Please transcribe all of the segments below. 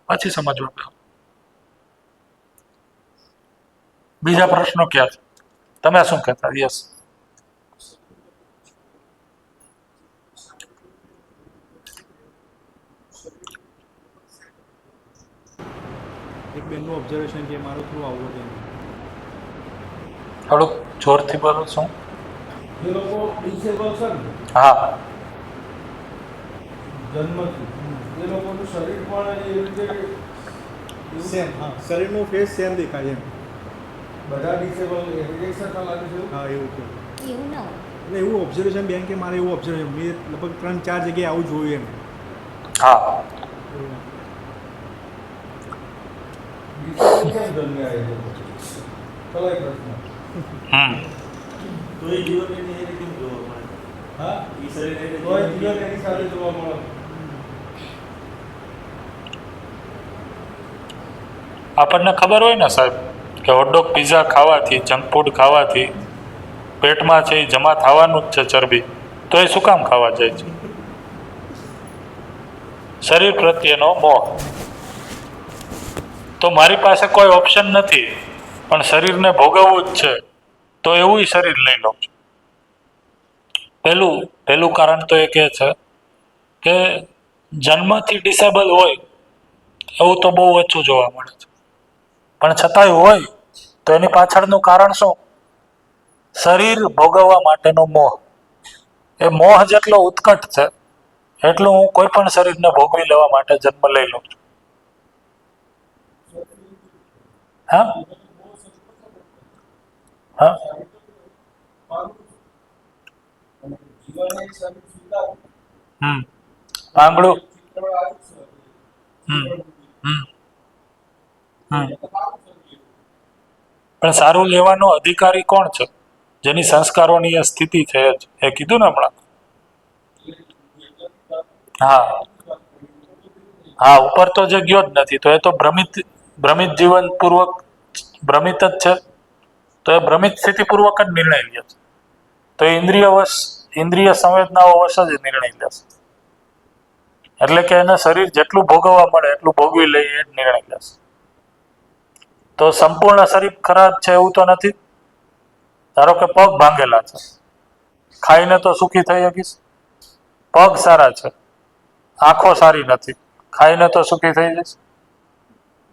પછી સમજવા પડે. બીજા પ્રશ્નો ક્યાં છે? તમે શું કહેતા? યસ. એક બેનનું ઓબ્ઝર્વેશન કે મારું થ્રુ આવવું છે. થોડુંક જોરથી બોલો. શું? જે લોકો ડિસેબલ છે ને, હા, જન્મથી એ લોકોનું શરીર પણ એ રીતે સેમ, હા, શરીરનો ફેસ સેમ દેખાય એમ. બધા ડિસેબલ એક સરખા લાગે છે? હા, એવું છે. એવું ના એટલે એવું ઓબ્ઝર્વેશન બેન કે મારે એવું ઓબ્ઝર્વેશન મેં લગભગ 3-4 જગ્યાએ આવું જોયું એમ. હા. ડિસેબલ કેમ જન્મ્યા એ લોકો? કલાય પ્રશ્ન. તો એ જીવન એની રીતે કેમ જોવા મળે? હા, એ શરીર તો એ જીવન એની સાથે જોવા મળે. આપણને ખબર હોય ને સાહેબ કે હોટડોગ પીઝા ખાવાથી, જંક ફૂડ ખાવાથી પેટમાં છે એ જમા થવાનું જ છે ચરબી, તો એ શું કામ ખાવા જાય છે? શરીર પ્રત્યેનો મોહ. તો મારી પાસે કોઈ ઓપ્શન નથી પણ શરીરને ભોગવવું જ છે, તો એવું શરીર લઈ લઉં છું. પહેલું કારણ તો એ કહે છે કે જન્મથી ડિસેબલ હોય એવું તો બહુ ઓછું જોવા મળે છે, પણ છતાંય હોય તો એની પાછળનું કારણ શું? શરીર ભોગવવા માટેનો મોહ. એ મોહ જેટલો ઉત્કટ છે એટલું હું કોઈ પણ શરીરને ભોગવી લેવા માટે જન્મ લઈ લઉં છું. હા, હા, આંગળું. પણ સારું લેવાનો અધિકારી કોણ છે? જેની સંસ્કારોની એ સ્થિતિ છે જ. એ કીધું ને હમણાં. હા, હા, ઉપર તો જે ગયો જ નથી તો એ તો ભ્રમિત જીવન પૂર્વક ભ્રમિત જ છે. તો એ ભ્રમિત સ્થિતિ પૂર્વક જ નિર્ણય લે છે. તો ઇન્દ્રિય સંવેદનાઓ વશ જ નિર્ણય લેશે. એટલે કે એને શરીર જેટલું ભોગવવા મળે એટલું ભોગવી લે એ જ નિર્ણય લેશે. તો સંપૂર્ણ શરીર ખરાબ છે એવું તો નથી. ધારો કે પગ ભાંગેલા છે, ખાઈને તો સુખી થઈ શકીશ? પગ સારા છે, આંખો સારી નથી, ખાઈને તો સુખી થઈ જઈશ?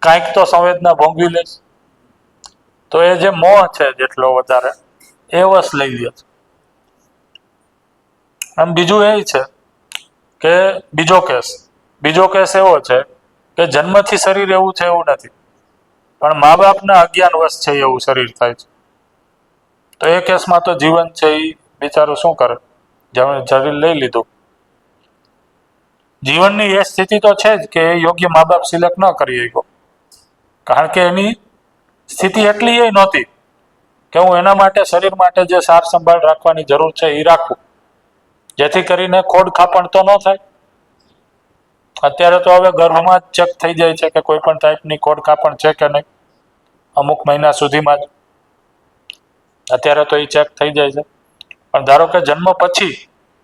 કાંઈક તો સંવેદના ભોગવી લઈશ. તો એ જે મોહ છે જેટલો વધારે એ વશ લઈ લે છે. આમ બીજું એ છે કે બીજો કેસ એવો છે કે જન્મથી શરીર એવું છે એવું નથી, પણ મા બાપના અજ્ઞાન વશ છે એવું શરીર થાય છે. તો એ કેસમાં તો જીવન છે એ બિચારું શું કરે? શરીર લઈ લીધું. જીવનની એ સ્થિતિ તો છે જ કે એ યોગ્ય મા બાપ સિલેક્ટ ન કરી શક્યો, કારણ કે એની સ્થિતિ એટલી એ નહોતી કે હું એના માટે શરીર માટે જે સાર સંભાળ રાખવાની જરૂર છે એ રાખું, જેથી કરીને ખોડ ખાપણ તો ન થાય. અત્યારે તો હવે ગર્ભમાં જ ચેક થઈ જાય છે કે કોઈ પણ ટાઈપની ખોડ ખાપણ છે કે નહીં, અમુક મહિના સુધીમાં જ અત્યારે તો એ ચેક થઈ જાય છે. પણ ધારો કે જન્મ પછી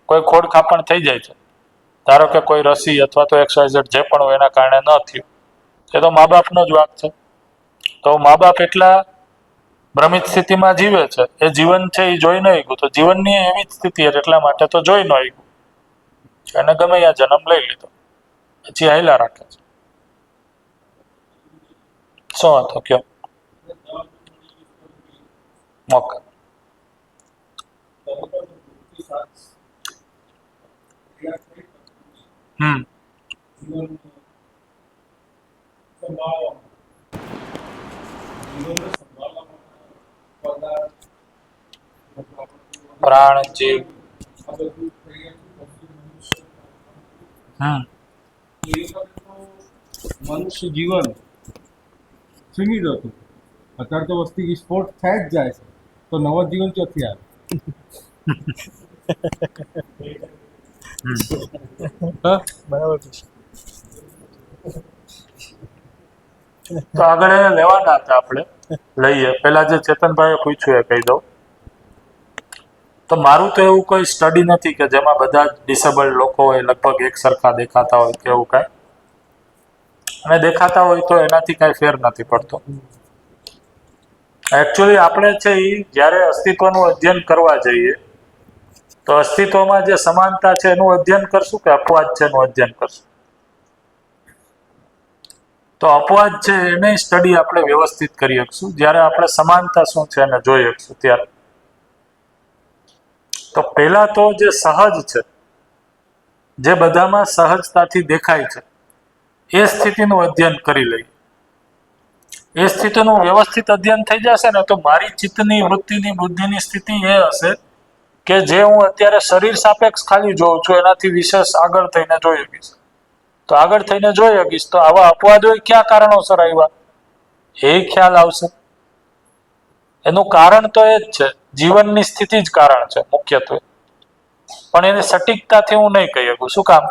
કોઈ ખોડ ખાપણ થઈ જાય છે, ધારો કે કોઈ રસી અથવા તો XYZ જે પણ હોય એના કારણે ન થયું, એ તો મા બાપનો જ વાંક છે. તો મા બાપ એટલા ભ્રમિત સ્થિતિમાં જીવે છે, એ જીવન છે એ જોઈ ન શક્યું, તો જીવનની એવી જ સ્થિતિ એટલા માટે તો જોઈ ન શક્યું, એને ગમે ત્યાં જન્મ લઈ લીધો, પછી હાયલા રાખે છે. શું હતો કયો? ઓકે. પ્રાણ જીવ. મનુષ્ય જીવન સીમિત હતું. અત્યારે તો વસ્તી વિસ્ફોટ થાય જ જાય છે, તો નવા જીવન ચોથી આવે? બરાબર છે. તો આગળ એને લેવાના હતા, આપણે લઈએ. પેલા જે ચેતનભાઈએ પૂછ્યું એ કહી દઉં. તો મારું તો એવું કોઈ સ્ટડી નથી કે જેમાં બધા જ ડિસેબલ્ડ લોકો હોય લગભગ એક સરખા દેખાતા હોય કે એવું કાંઈ. અને દેખાતા હોય તો એનાથી કાંઈ ફેર નથી પડતો. એકચ્યુઅલી આપણે છે એ જ્યારે અસ્તિત્વનું અધ્યયન કરવા જઈએ તો અસ્તિત્વમાં જે સમાનતા છે એનું અધ્યયન કરશું કે અપવાદ છે એનું અધ્યયન કરશું? તો અપવાદ છે એને સ્ટડી આપણે વ્યવસ્થિત કરી શકશું જ્યારે આપણે સમાનતા શું છે એને જોઈ શકશું ત્યારે. તો પહેલા તો જે સહજ છે, જે બધામાં સહજતાથી દેખાય છે, એ સ્થિતિનું અધ્યયન કરી લઈએ. એ સ્થિતિનું વ્યવસ્થિત અધ્યયન થઈ જશે ને તો મારી ચિત્તની, વૃત્તિની, બુદ્ધિની સ્થિતિ એ હશે કે જે હું અત્યારે શરીર સાપેક્ષ ખાલી જોઉં છું એનાથી વિશેષ આગળ થઈને જોઈ શકીશ. તો આગળ થઈને જોઈ શકીશ તો આવા અપવાદો કયા કારણોસર આવ્યા એ ખ્યાલ આવશે. એનું કારણ તો એ જ છે, જીવનની સ્થિતિ જ કારણ છે મુખ્યત્વે. પણ એની સટીકતાથી હું નહીં કહી શકું. શું કામ?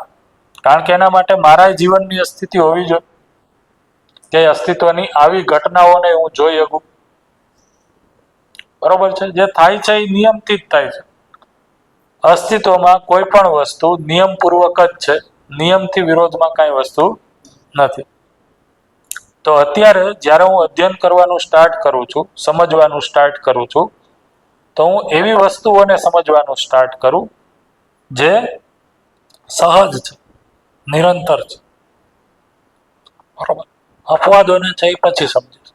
કારણ કે એના માટે મારા જીવનની સ્થિતિ હોવી જોઈએ કે અસ્તિત્વની આવી ઘટનાઓને હું જોઈ શકું. બરોબર છે? જે થાય છે એ નિયમથી જ થાય છે. અસ્તિત્વમાં કોઈ પણ વસ્તુ નિયમપૂર્વક જ છે, નિયમથી વિરોધમાં કાંઈ વસ્તુ નથી. તો અત્યારે જ્યારે હું અધ્યયન કરવાનું સ્ટાર્ટ કરું છું, સમજવાનું સ્ટાર્ટ કરું છું, તો હું એવી વસ્તુઓને સમજવાનું સ્ટાર્ટ કરું જે સહજ છે, નિરંતર છે. બરોબર? અપવાદોને છે એ પછી સમજીશ.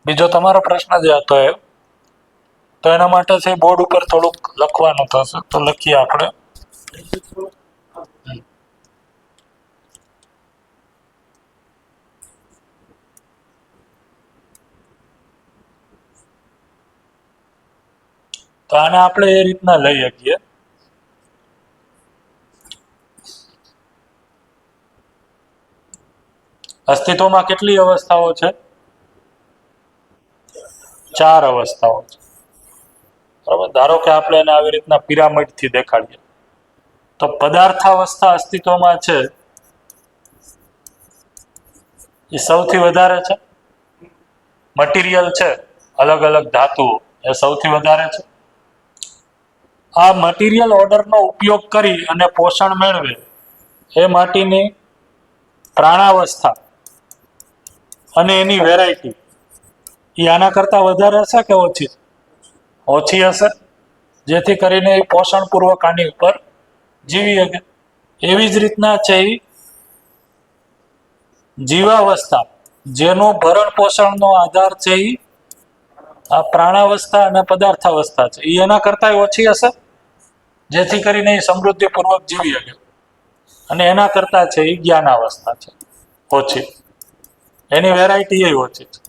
બીજો તમારો પ્રશ્ન જે હતો એ, તો એના માટે છે બોર્ડ ઉપર થોડુંક લખવાનું થશે, તો લખીએ આપણે. તો આને આપણે એ રીતના લઈ શકીએ. અસ્તિત્વમાં કેટલી અવસ્થાઓ છે? 4 અવસ્થાઓ છે. બરાબર? ધારો કે આપણે એને આવી રીતના પિરામિડથી દેખાડીએ તો પદાર્થાવસ્થા અસ્તિત્વમાં છે એ સૌથી વધારે છે. મટીરિયલ છે, અલગ અલગ ધાતુઓ, એ સૌથી વધારે છે. આ મટીરિયલ ઓર્ડરનો ઉપયોગ કરી અને પોષણ મેળવે એ માટેની પ્રાણાવસ્થા અને એની વેરાયટી એ આના કરતાં વધારે હશે કે ઓછી? ઓછી હશે, જેથી કરીને એ પોષણપૂર્વક આની ઉપર જીવી શકે. એવી જ રીતના છે એ જીવાવસ્થા, જેનો ભરણ પોષણનો આધાર છે એ આ પ્રાણાવસ્થા અને પદાર્થાવસ્થા છે, એ એના કરતાં ઓછી હશે, જેથી કરીને એ સમૃદ્ધિપૂર્વક જીવી શકે. અને એના કરતાં છે એ જ્ઞાનાવસ્થા છે, ઓછી. એની વેરાયટી એ ઓછી છે.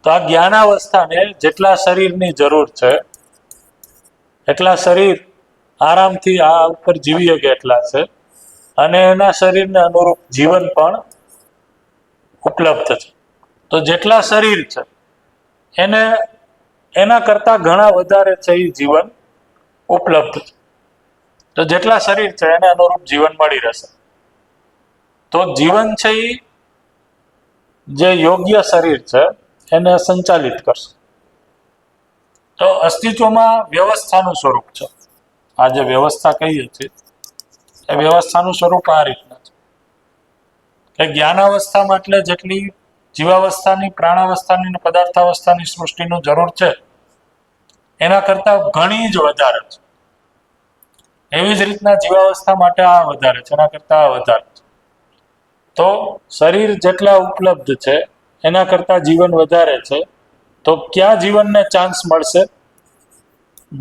તો આ જ્ઞાનાવસ્થાને જેટલા શરીરની જરૂર છે એટલા શરીર આરામથી આ ઉપર જીવી શકે એટલા છે, અને એના શરીરને અનુરૂપ જીવન પણ ઉપલબ્ધ છે. તો જેટલા શરીર છે એને એના કરતાં ઘણા વધારે છે એ જીવન ઉપલબ્ધ છે. તો જેટલા શરીર છે એને અનુરૂપ જીવન મળી રહેશે. તો જીવન છે એ જે યોગ્ય શરીર છે એને સંચાલિત કરશે. તો અસ્તિત્વમાં વ્યવસ્થાનું સ્વરૂપ છે. આ જે વ્યવસ્થા કહીએ છીએ એ વ્યવસ્થાનું સ્વરૂપ આ રીતના છે કે જ્ઞાનાવસ્થામાં એટલે જેટલી જીવાવસ્થાની, પ્રાણાવસ્થાની અને પદાર્થાવસ્થાની સૃષ્ટિનું જરૂર છે એના કરતાં ઘણી જ વધારે છે. એવી જ રીતના જીવાવસ્થા માટે આ વધારે છે, એના કરતાં આ વધારે છે. તો શરીર જેટલા ઉપલબ્ધ છે એના કરતાં જીવન વધારે છે. તો ક્યાં જીવનને ચાન્સ મળશે?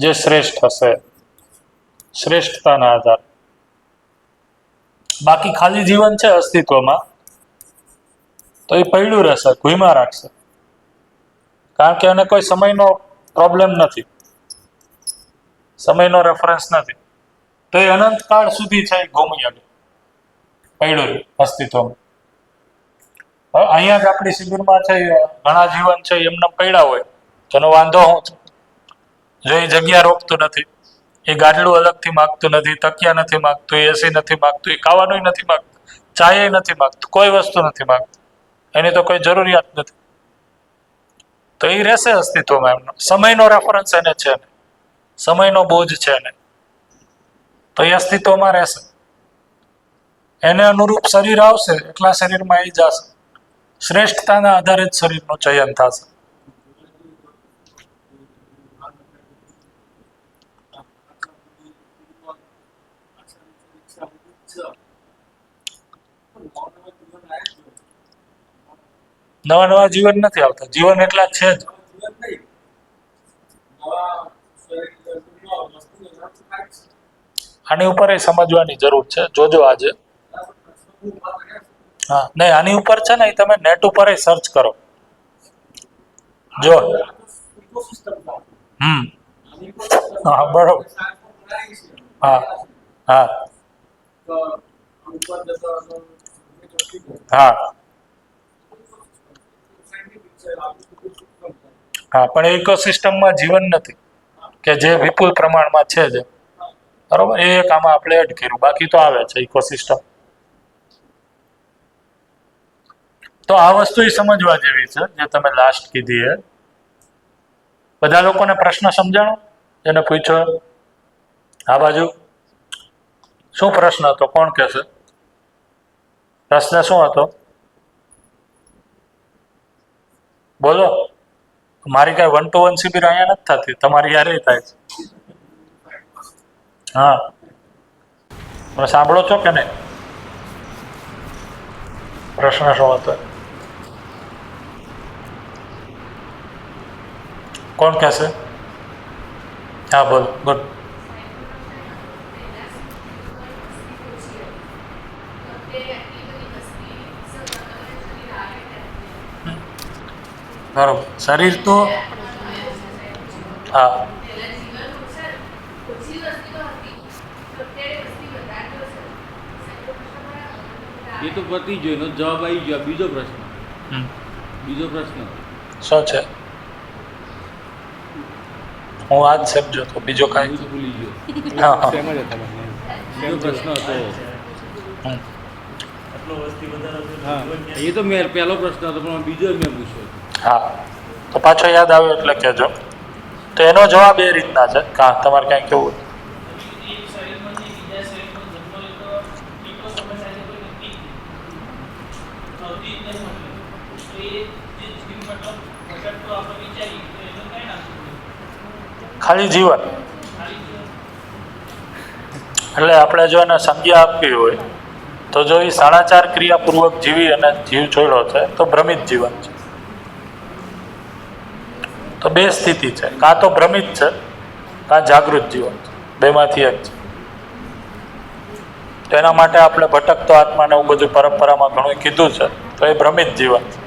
જે શ્રેષ્ઠ હશે, શ્રેષ્ઠતાના આધારે. બાકી ખાલી જીવન છે અસ્તિત્વમાં તો એ પડ્યું રહેશે, ઘૂમ્યા રાખશે, કારણ કે એને કોઈ સમયનો પ્રોબ્લેમ નથી, સમયનો રેફરન્સ નથી. તો એ અનંતકાળ સુધી છે ઘૂમી શકે, પડ્યું અસ્તિત્વમાં. હવે અહીંયા જ આપણી શિબિરમાં છે ઘણા જીવન છે એમને પડ્યા હોય તો એનો વાંધો શું છે? જો એ જગ્યા રોકતું નથી, એ ગાડલું અલગથી માગતું નથી, તકિયા નથી માગતું, એસી નથી માગતું, એ ખાવાનું નથી માગતું, ચાય નથી માગતું, કોઈ વસ્તુ નથી માગતું, એની તો કોઈ જરૂરિયાત નથી. તો એ રહેશે અસ્તિત્વમાં. એમનો સમયનો રેફરન્સ એને છે ને, સમયનો બોજ છે ને. તો એ અસ્તિત્વમાં રહેશે. એને અનુરૂપ શરીર આવશે એટલા શરીરમાં એ જશે. શ્રેષ્ઠતાના આધારે જ શરીરનું ચયન થશે. નવા નવા જીવન નથી આવતા, જીવન એટલા છે જ. આની ઉપર એ સમજવાની જરૂર છે. જોજો આજે. હા નહીં, આની ઉપર છે ને, એ તમે નેટ ઉપર સર્ચ કરો. જો હા બરોબર. હા હા હા હા પણ ઇકોસિસ્ટમમાં જીવન નથી કે જે વિપુલ પ્રમાણમાં છે જ. બરોબર, એ એક આમાં આપણે એડ કર્યું, બાકી તો આવે છે ઇકોસિસ્ટમ. તો આ વસ્તુ એ સમજવા જેવી છે જે તમે લાસ્ટ કીધી એ. બધા લોકોને પ્રશ્ન સમજાણો જેને પૂછ્યો? આ બાજુ શું પ્રશ્ન હતો? કોણ કહેશે? પ્રશ્ન શું હતો? બોલો. મારી કઈ 1 to 1 શિબિર અહીંયા નથી થતી, તમારી યારે થાય છે. હા, તમે સાંભળો છો કે નહીં? પ્રશ્ન શું હતો? કોણ કહેશે? હા બોલ. ગુડ. બરોબર. શરીર તો હા એ તો પતી ગયો, એનો જવાબ આવી ગયો. બીજો પ્રશ્ન શું છે? હું આજ સમજો તો બીજો હું કાંઈ તો ભૂલી ગયો. હા હા સેમ જ હતા બંને. બીજો પ્રશ્ન હતો. હમ. હા એ તો મેં પહેલો પ્રશ્ન હતો પણ બીજો જ મેં પૂછ્યો. હા તો પાછો યાદ આવ્યો એટલે કહેજો. તો એનો જવાબ એ રીતના છે. કાં તમારે કાંઈ કેવું? ખાલી જીવન. એટલે આપણે જો એને સંજ્ઞા આપવી હોય તો જો એ 4.5 ક્રિયાપૂર્વક જીવી અને જીવ છોડ્યો છે તો ભ્રમિત જીવન છે. તો બે સ્થિતિ છે, કાં તો ભ્રમિત છે કાં જાગૃત જીવન છે, બેમાંથી એક છે. તો એના માટે આપણે ભટકતો આત્માને એવું બધું પરંપરામાં ઘણું કીધું છે. તો એ ભ્રમિત જીવન છે.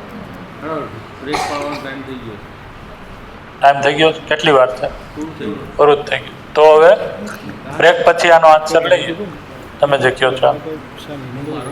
બરાબર. બ્રેક પાડવાનો ટાઈમ થઈ ગયો. ટાઈમ થઈ ગયો? કેટલી વાર છે? પૂરું થઈ ગયું. પૂરું જ થઈ ગયું. તો હવે બ્રેક પછી આનો આન્સર લઈએ. તમે જે કહો છો. કોઈ